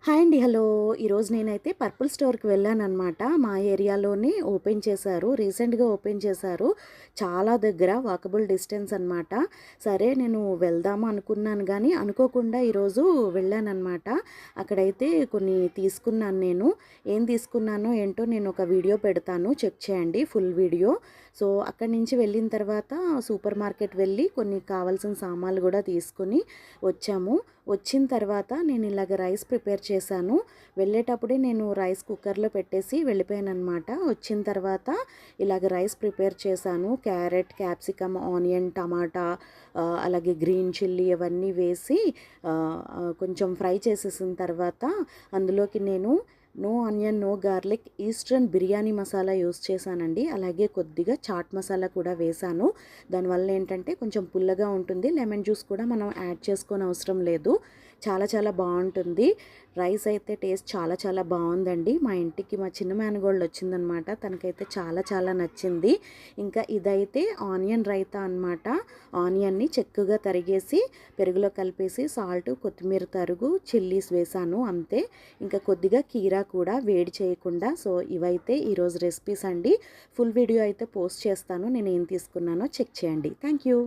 Hi అండి. Hello. ఈరోజు నేనైతే పర్పుల్ స్టోర్‌కి వెళ్ళాననమాట. మా ఏరియాలోనే ఓపెన్ చేశారు. రీసెంట్‌గా ఓపెన్ చేశారు. చాలా దగ్గర వాకబుల్ డిస్టెన్స్ అనమాట. సరే నేను వెళ్దాము అనుకున్నాను గానీ, అనుకోకుండా ఈరోజు వెళ్ళాననమాట. అక్కడైతే కొన్ని తీసుకున్నాను నేను. ఏం తీసుకున్నానో ఏంటో నేను ఒక వీడియో పెడతాను. చెక్ చేయండి ఫుల్ వీడియో. సో, అక్కడి నుంచి వెళ్ళిన తర్వాత సూపర్ మార్కెట్ వెళ్ళి కొన్ని కావాల్సిన సామాన్లు గూడా తీసుకొని వచ్చాము. వచ్చిన తర్వాత నేను ఇలాగ రైస్ ప్రిపేర్ చేశాను. వెళ్ళేటప్పుడే నేను రైస్ కుక్కర్లో పెట్టేసి వెళ్ళిపోయాననమాట. వచ్చిన తర్వాత ఇలాగ రైస్ ప్రిపేర్ చేశాను. క్యారెట్, క్యాప్సికమ్, ఆనియన్, టమాటా, అలాగే గ్రీన్ చిల్లీ ఇవన్నీ వేసి కొంచెం ఫ్రై చేసేసిన తర్వాత అందులోకి నేను no onion, no garlic Eastern biryani masala use చేశానండి. అలాగే కొద్దిగా చాట్ మసాలా కూడా వేశాను. దానివల్ల ఏంటంటే కొంచెం పుల్లగా ఉంటుంది. లెమన్ జ్యూస్ కూడా మనం యాడ్ చేసుకోని అవసరం లేదు. చాలా చాలా బాగుంటుంది. రైస్ అయితే టేస్ట్ చాలా చాలా బాగుందండి. మా ఇంటికి మా చిన్న మేనగోళ్ళు వచ్చిందనమాట. తనకైతే చాలా చాలా నచ్చింది. ఇంకా ఇదైతే ఆనియన్ రైతా అనమాట. ఆనియన్ని చెక్కుగా తరిగేసి పెరుగులో కలిపేసి సాల్ట్, కొత్తిమీర తరుగు, చిల్లీస్ వేసాను అంతే. ఇంకా కొద్దిగా కీరా కూడా వేడి చేయకుండా. సో ఇవైతే ఈరోజు రెసిపీస్ అండి. ఫుల్ వీడియో అయితే పోస్ట్ చేస్తాను. నేను ఏం తీసుకున్నానో చెక్ చేయండి. Thank you.